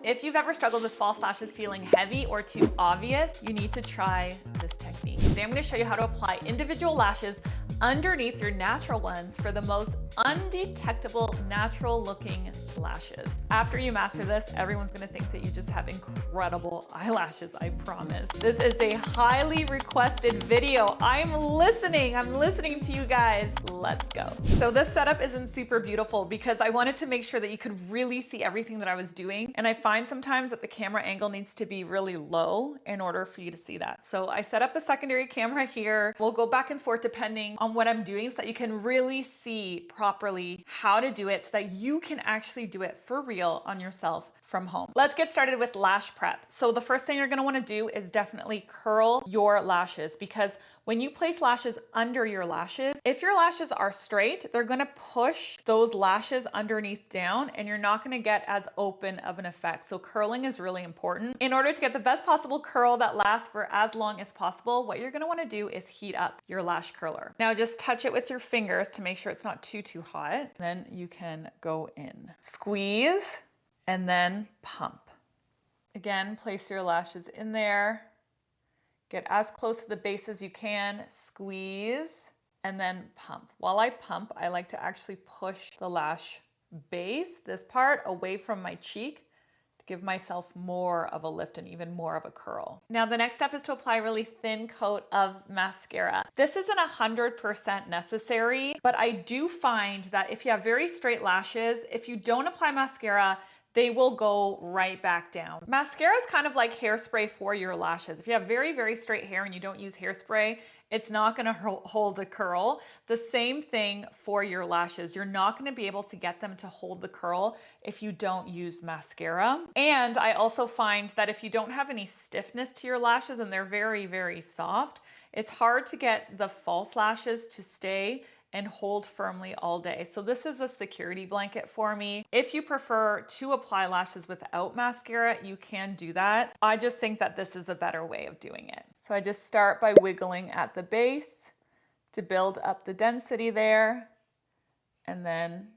If you've ever struggled with false lashes feeling heavy or too obvious, you need to try this technique. Today I'm going to show you how to apply individual lashes underneath your natural ones for the most undetectable, natural looking lashes. After you master this, everyone's gonna think that you just have incredible eyelashes, I promise. This is a highly requested video. I'm listening to you guys. Let's go. So this setup isn't super beautiful because I wanted to make sure that you could really see everything that I was doing. And I find sometimes that the camera angle needs to be really low in order for you to see that. So I set up a secondary camera here. We'll go back and forth depending on what I'm doing so that you can really see properly how to do it so that you can actually do it for real on yourself from home. Let's get started with lash prep. So the first thing you're gonna wanna do is definitely curl your lashes, because when you place lashes under your lashes, if your lashes are straight, they're gonna push those lashes underneath down and you're not gonna get as open of an effect. So curling is really important. In order to get the best possible curl that lasts for as long as possible, what you're gonna wanna do is heat up your lash curler. Now just touch it with your fingers to make sure it's not too hot. Then you can go in. Squeeze and then pump. Again, place your lashes in there. Get as close to the base as you can, squeeze, and then pump. While I pump, I like to actually push the lash base, this part, away from my cheek to give myself more of a lift and even more of a curl. Now, the next step is to apply a really thin coat of mascara. This isn't 100% necessary, but I do find that if you have very straight lashes, if you don't apply mascara, they will go right back down. Mascara is kind of like hairspray for your lashes. If you have very, very straight hair and you don't use hairspray, it's not gonna hold a curl. The same thing for your lashes. You're not gonna be able to get them to hold the curl if you don't use mascara. And I also find that if you don't have any stiffness to your lashes and they're very, very soft, it's hard to get the false lashes to stay and hold firmly all day. So this is a security blanket for me. If you prefer to apply lashes without mascara, you can do that. I just think that this is a better way of doing it. So I just start by wiggling at the base to build up the density there, and then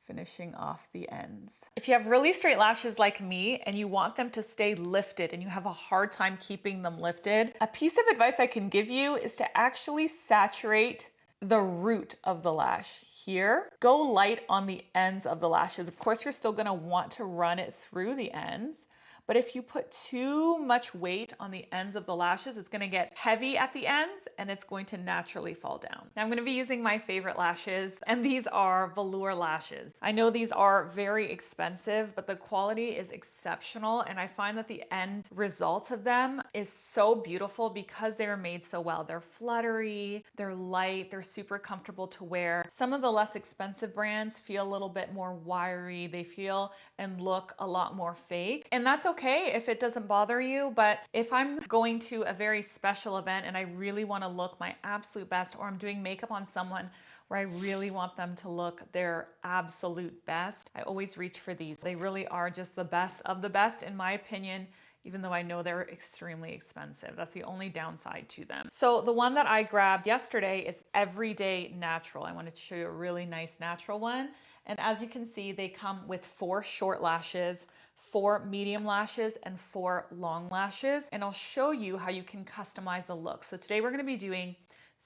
finishing off the ends. If you have really straight lashes like me and you want them to stay lifted and you have a hard time keeping them lifted, a piece of advice I can give you is to actually saturate the root of the lash here. Go light on the ends of the lashes. Of course, you're still gonna want to run it through the ends, but if you put too much weight on the ends of the lashes, it's gonna get heavy at the ends and it's going to naturally fall down. Now I'm gonna be using my favorite lashes, and these are velour lashes. I know these are very expensive, but the quality is exceptional, and I find that the end result of them is so beautiful because they are made so well. They're fluttery, they're light, they're super comfortable to wear. Some of the less expensive brands feel a little bit more wiry. They feel and look a lot more fake, and that's okay if it doesn't bother you. But if I'm going to a very special event and I really want to look my absolute best, or I'm doing makeup on someone where I really want them to look their absolute best, I always reach for these. They really are just the best of the best in my opinion, even though I know they're extremely expensive. That's the only downside to them. So the one that I grabbed yesterday is Everyday Natural. I wanted to show you a really nice natural one. And as you can see, they come with 4 short lashes, 4 medium lashes, and 4 long lashes. And I'll show you how you can customize the look. So today we're gonna be doing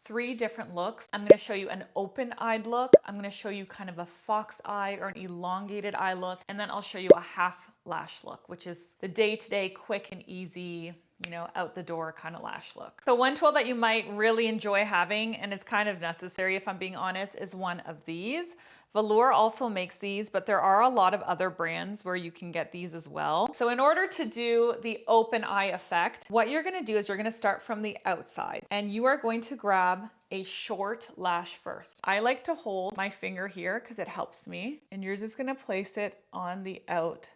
3 different looks. I'm gonna show you an open-eyed look. I'm gonna show you kind of a fox eye or an elongated eye look. And then I'll show you a half lash look, which is the day-to-day quick and easy, you know, out the door kind of lash look. So one tool that you might really enjoy having, and it's kind of necessary if I'm being honest, is one of these. Velour also makes these, but there are a lot of other brands where you can get these as well. So in order to do the open eye effect, what you're gonna do is you're gonna start from the outside, and you are going to grab a short lash first. I like to hold my finger here because it helps me, and you're just gonna place it on the out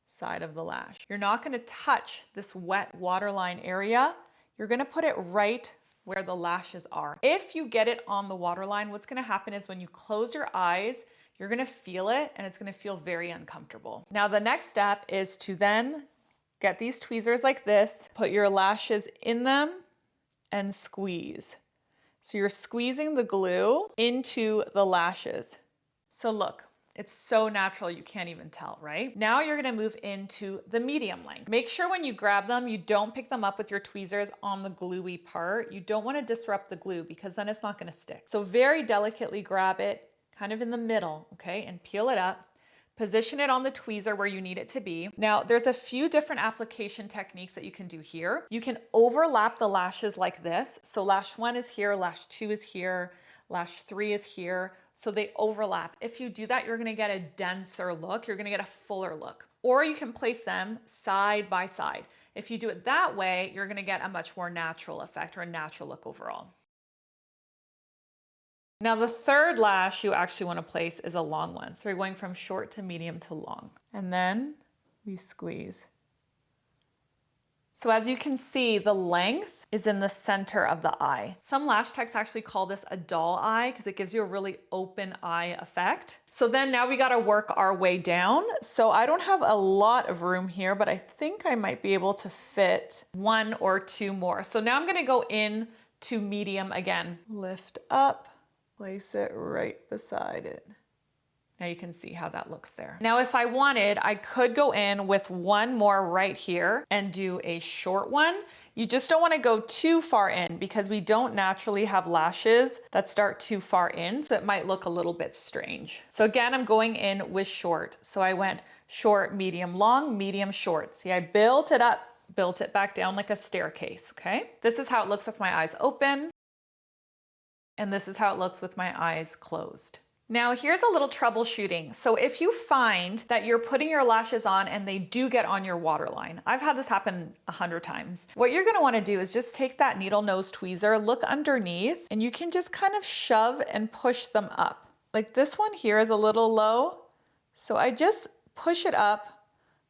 side of the lash. You're not gonna touch this wet waterline area. You're gonna put it right where the lashes are. If you get it on the waterline, what's gonna happen is when you close your eyes, you're gonna feel it and it's gonna feel very uncomfortable. Now the next step is to then get these tweezers like this, put your lashes in them and squeeze. So you're squeezing the glue into the lashes. So look, It's so natural, you can't even tell, right? Now you're gonna move into the medium length. Make sure when you grab them, you don't pick them up with your tweezers on the gluey part. You don't wanna disrupt the glue because then it's not gonna stick. So very delicately grab it kind of in the middle, okay? And peel it up. Position it on the tweezer where you need it to be. Now, there's a few different application techniques that you can do here. You can overlap the lashes like this. So lash 1 is here, lash 2 is here, lash 3 is here. So they overlap. If you do that, you're gonna get a denser look. You're gonna get a fuller look. Or you can place them side by side. If you do it that way, you're gonna get a much more natural effect or a natural look overall. Now the third lash you actually want to place is a long one. So we're going from short to medium to long. And then we squeeze. So as you can see, the length is in the center of the eye. Some lash techs actually call this a doll eye because it gives you a really open eye effect. So then now we got to work our way down. So I don't have a lot of room here, but I think I might be able to fit 1 or 2 more. So now I'm going to go in to medium again. Lift up. Place it right beside it. Now you can see how that looks there. Now, if I wanted, I could go in with 1 more right here and do a short one. You just don't want to go too far in because we don't naturally have lashes that start too far in, so it might look a little bit strange. So again, I'm going in with short. So I went short, medium, long, medium, short. See, I built it up, built it back down like a staircase, okay? This is how it looks with my eyes open. And this is how it looks with my eyes closed. Now here's a little troubleshooting. So if you find that you're putting your lashes on and they do get on your waterline, I've had this happen 100 times. What you're gonna wanna do is just take that needle nose tweezer, look underneath, and you can just kind of shove and push them up. Like this one here is a little low, so I just push it up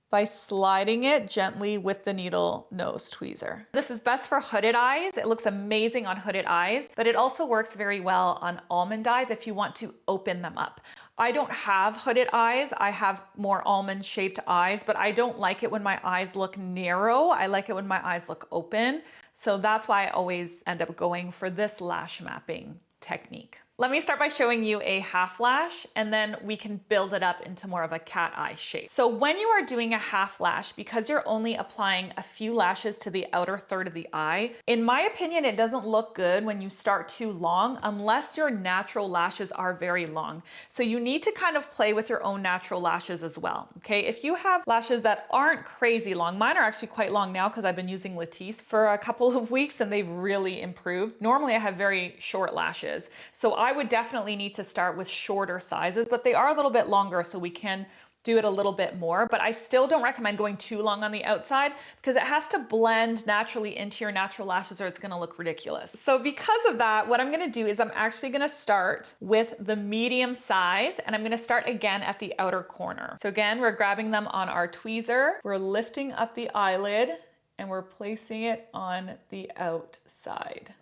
by sliding it gently with the needle nose tweezer. This is best for hooded eyes. It looks amazing on hooded eyes, but it also works very well on almond eyes if you want to open them up. I don't have hooded eyes. I have more almond shaped eyes, but I don't like it when my eyes look narrow. I like it when my eyes look open. So that's why I always end up going for this lash mapping technique. Let me start by showing you a half lash and then we can build it up into more of a cat eye shape. So when you are doing a half lash, because you're only applying a few lashes to the outer third of the eye, in my opinion, it doesn't look good when you start too long unless your natural lashes are very long. So you need to kind of play with your own natural lashes as well, okay? If you have lashes that aren't crazy long, mine are actually quite long now because I've been using Latisse for a couple of weeks and they've really improved. Normally I have very short lashes. So I would definitely need to start with shorter sizes, but they are a little bit longer, so we can do it a little bit more, but I still don't recommend going too long on the outside because it has to blend naturally into your natural lashes or it's gonna look ridiculous. So because of that, what I'm gonna do is I'm actually gonna start with the medium size and I'm gonna start again at the outer corner. So again, we're grabbing them on our tweezer, we're lifting up the eyelid and we're placing it on the outside.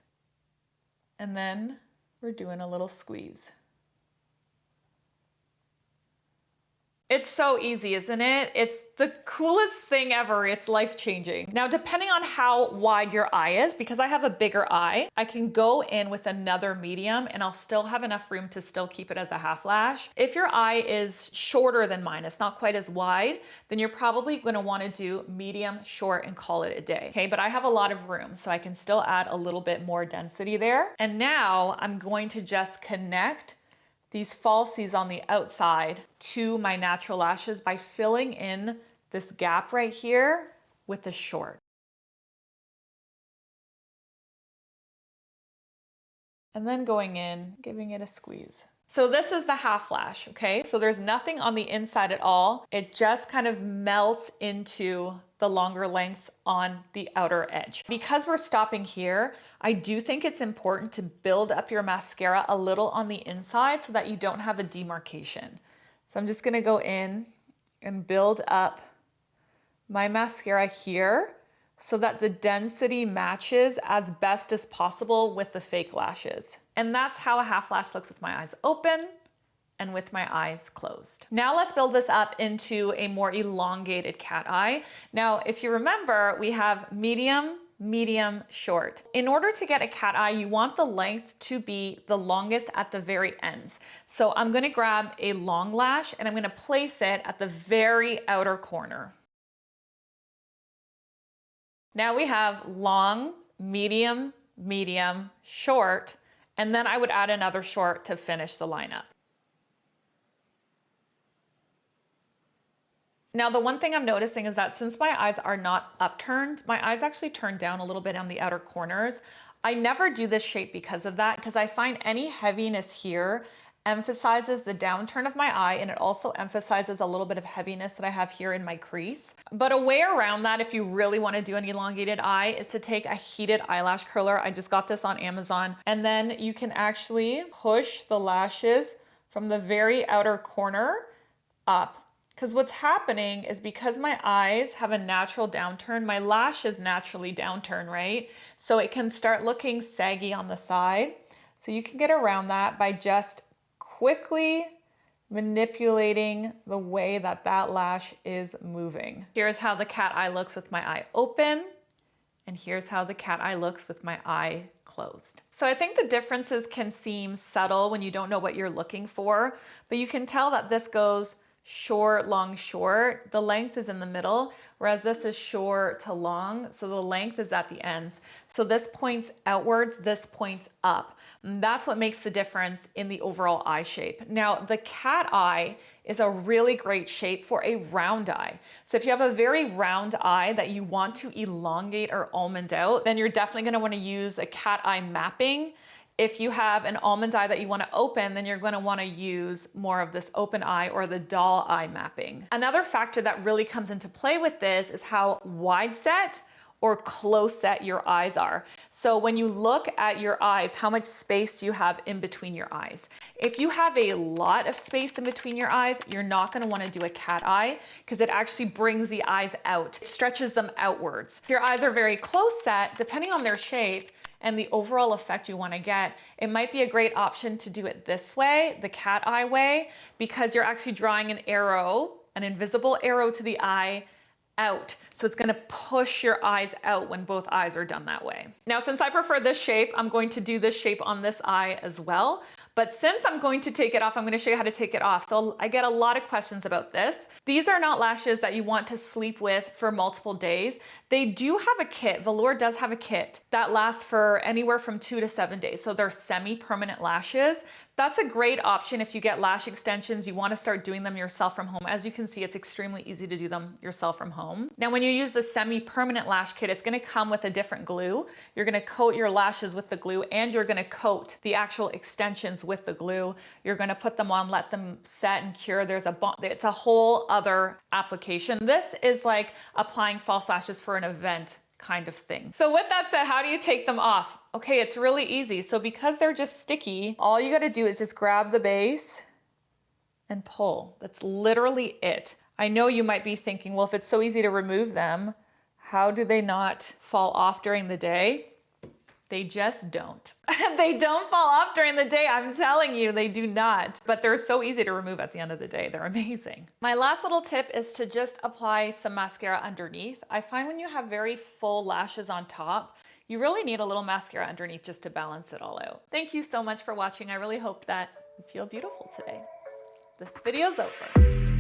And then we're doing a little squeeze. It's so easy, isn't it? It's the coolest thing ever. It's life-changing. Now, depending on how wide your eye is, because I have a bigger eye, I can go in with another medium and I'll still have enough room to still keep it as a half lash. If your eye is shorter than mine, it's not quite as wide, then you're probably gonna wanna do medium, short, and call it a day, okay? But I have a lot of room, so I can still add a little bit more density there. And now I'm going to just connect these falsies on the outside to my natural lashes by filling in this gap right here with the short. And then going in, giving it a squeeze. So this is the half lash, okay? So there's nothing on the inside at all. It just kind of melts into the longer lengths on the outer edge. Because we're stopping here, I do think it's important to build up your mascara a little on the inside so that you don't have a demarcation. So I'm just gonna go in and build up my mascara here so that the density matches as best as possible with the fake lashes. And that's how a half lash looks with my eyes open and with my eyes closed. Now let's build this up into a more elongated cat eye. Now, if you remember, we have medium, medium, short. In order to get a cat eye, you want the length to be the longest at the very ends. So I'm gonna grab a long lash and I'm gonna place it at the very outer corner. Now we have long, medium, medium, short, and then I would add another short to finish the lineup. Now, the one thing I'm noticing is that since my eyes are not upturned, my eyes actually turn down a little bit on the outer corners. I never do this shape because of that, because I find any heaviness here emphasizes the downturn of my eye, and it also emphasizes a little bit of heaviness that I have here in my crease. But a way around that, if you really want to do an elongated eye, is to take a heated eyelash curler. I just got this on Amazon. And then you can actually push the lashes from the very outer corner up. Because what's happening is because my eyes have a natural downturn, my lashes naturally downturn, right? So it can start looking saggy on the side. So you can get around that by just quickly manipulating the way that that lash is moving. Here's how the cat eye looks with my eye open, and here's how the cat eye looks with my eye closed. So I think the differences can seem subtle when you don't know what you're looking for, but you can tell that this goes short, long, short. The length is in the middle, whereas this is short to long. So the length is at the ends. So this points outwards, this points up. And that's what makes the difference in the overall eye shape. Now, the cat eye is a really great shape for a round eye. So if you have a very round eye that you want to elongate or almond out, then you're definitely going to want to use a cat eye mapping. If you have an almond eye that you want to open, then you're going to want to use more of this open eye or the doll eye mapping. Another factor that really comes into play with this is how wide set or close set your eyes are. So when you look at your eyes, how much space do you have in between your eyes? If you have a lot of space in between your eyes, you're not going to want to do a cat eye because it actually brings the eyes out. It stretches them outwards. If your eyes are very close set, depending on their shape, and the overall effect you want to get, it might be a great option to do it this way, the cat eye way, because you're actually drawing an arrow, an invisible arrow to the eye out. So it's going to push your eyes out when both eyes are done that way. Now, since I prefer this shape, I'm going to do this shape on this eye as well. But since I'm going to take it off, I'm going to show you how to take it off. So I get a lot of questions about this. These are not lashes that you want to sleep with for multiple days. They do have a kit. Velour does have a kit that lasts for anywhere from 2 to 7 days. So they're semi-permanent lashes. That's a great option if you get lash extensions, you want to start doing them yourself from home. As you can see, it's extremely easy to do them yourself from home. Now, when you use the semi-permanent lash kit, it's going to come with a different glue. You're going to coat your lashes with the glue, and you're going to coat the actual extensions with the glue. You're going to put them on, let them set and cure. It's a whole other application. This is like applying false lashes for an event kind of thing. So with that said, how do you take them off? Okay, it's really easy. So because they're just sticky, all you got to do is just grab the base and pull. That's literally it. I know you might be thinking, well, if it's so easy to remove them, how do they not fall off during the day? They just don't. They don't fall off during the day. I'm telling you, they do not. But they're so easy to remove at the end of the day. They're amazing. My last little tip is to just apply some mascara underneath. I find when you have very full lashes on top, you really need a little mascara underneath just to balance it all out. Thank you so much for watching. I really hope that you feel beautiful today. This video's over.